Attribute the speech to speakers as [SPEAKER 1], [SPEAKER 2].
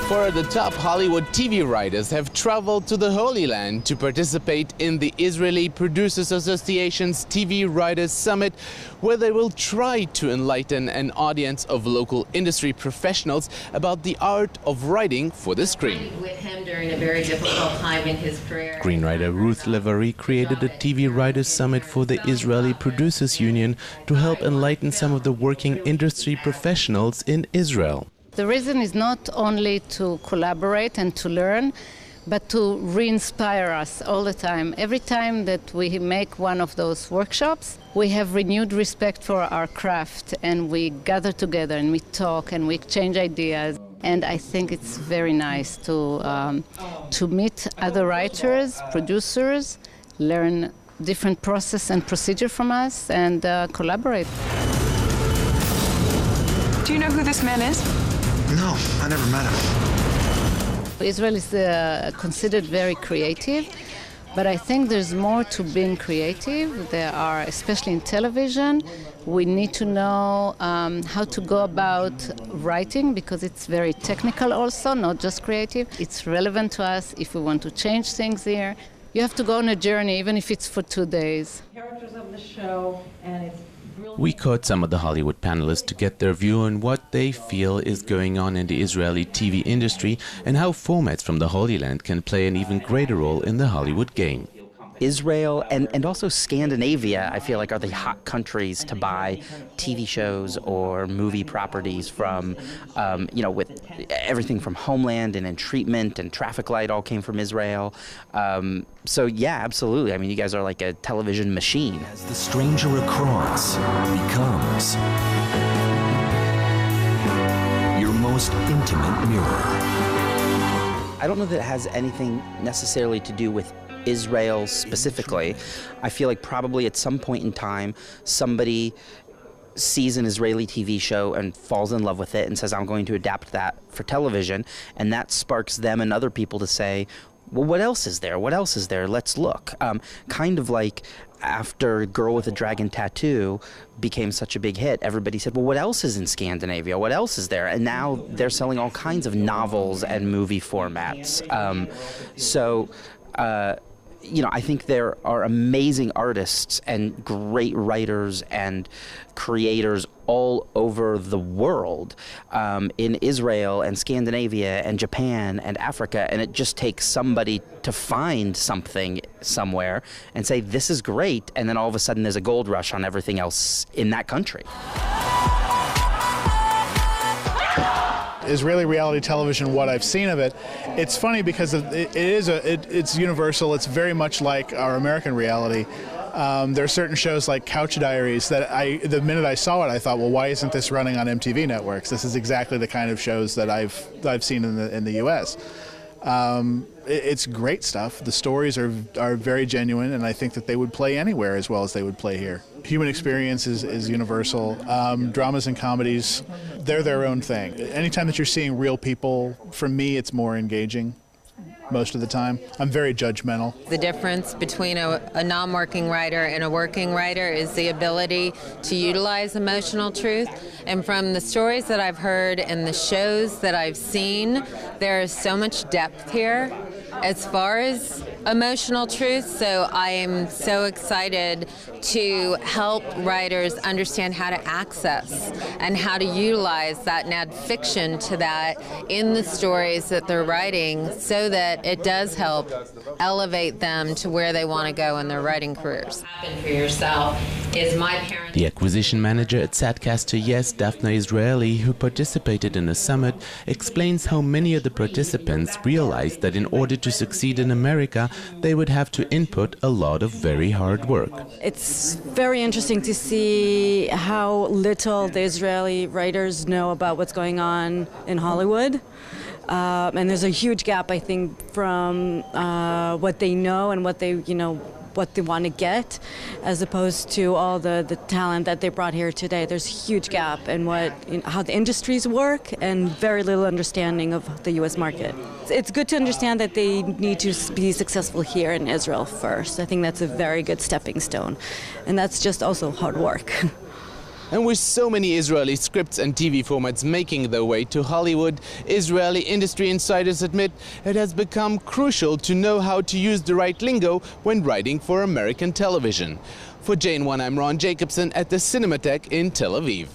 [SPEAKER 1] Four of the top Hollywood TV writers have traveled to the Holy Land to participate in the Israeli Producers Association's TV Writers Summit, where they will try to enlighten an audience of local industry professionals about the art of writing for the screen.
[SPEAKER 2] With him during a very difficult time in his career.
[SPEAKER 1] Screenwriter Ruth Lev Ari created a TV Writers Summit for the Israeli Producers Union to help enlighten some of the working industry professionals in Israel.
[SPEAKER 3] The reason is not only to collaborate and to learn, but to re-inspire us all the time. Every time that we make one of those workshops, we have renewed respect for our craft, and we gather together and we talk and we exchange ideas. And I think it's very nice to meet other writers, producers, learn different process and procedure from us, and collaborate.
[SPEAKER 4] Do you know who this man is?
[SPEAKER 5] No, I never met him.
[SPEAKER 3] Israel is considered very creative, but I think there's more to being creative. There are, especially in television, we need to know how to go about writing, because it's very technical also, not just creative. It's relevant to us if we want to change things here. You have to go on a journey, even if it's for 2 days.
[SPEAKER 6] Characters of the show, and it's
[SPEAKER 1] We caught some of the Hollywood panelists to get their view on what they feel is going on in the Israeli TV industry and how formats from the Holy Land can play an even greater role in the Hollywood game.
[SPEAKER 7] Israel and also Scandinavia, I feel like, are the hot countries to buy TV shows or movie properties from, with everything from Homeland and Treatment and Traffic Light all came from Israel. So yeah, absolutely. I mean, you guys are like a television machine.
[SPEAKER 8] As the stranger across becomes your most intimate mirror.
[SPEAKER 7] I don't know that it has anything necessarily to do with Israel specifically. I feel like probably at some point in time, somebody sees an Israeli TV show and falls in love with it and says, I'm going to adapt that for television, and that sparks them and other people to say, well, what else is there? What else is there? Let's look. Kind of like after Girl with a Dragon Tattoo became such a big hit, everybody said, well, what else is in Scandinavia? What else is there? And now they're selling all kinds of novels and movie formats. I think there are amazing artists and great writers and creators all over the world, in Israel and Scandinavia and Japan and Africa, and it just takes somebody to find something somewhere and say, this is great, and then all of a sudden there's a gold rush on everything else in that country.
[SPEAKER 9] Israeli reality television, what I've seen of it, it's funny because it's universal. It's very much like our American reality. There are certain shows like Couch Diaries that the minute I saw it, I thought, well, why isn't this running on MTV networks? This is exactly the kind of shows that I've seen in the U.S. It's great stuff. The stories are very genuine, and I think that they would play anywhere as well as they would play here. Human experience is universal. Dramas and comedies, they're their own thing. Anytime that you're seeing real people, for me, it's more engaging. Most of the time. I'm very judgmental.
[SPEAKER 2] The difference between a non-working writer and a working writer is the ability to utilize emotional truth. And from the stories that I've heard and the shows that I've seen, there is so much depth here as far as emotional truth. So I am so excited to help writers understand how to access and how to utilize that and add fiction to that in the stories that they're writing, so that it does help elevate them to where they want to go in their writing careers. For yourself is my parents.
[SPEAKER 1] The acquisition manager at Sadcaster Yes, Daphne Israeli, who participated in the summit, explains how many of the participants realized that in order to succeed in America, they would have to input a lot of very hard work.
[SPEAKER 6] It's very interesting to see how little the Israeli writers know about what's going on in Hollywood. And there's a huge gap, I think, from what they know and what they want to get, as opposed to all the talent that they brought here today. There's a huge gap in how the industries work, and very little understanding of the U.S. market. It's good to understand that they need to be successful here in Israel first. I think that's a very good stepping stone, and that's just also hard work.
[SPEAKER 1] And with so many Israeli scripts and TV formats making their way to Hollywood, Israeli industry insiders admit it has become crucial to know how to use the right lingo when writing for American television. For JN1, I'm Jacobsohn at the Cinematheque in Tel Aviv.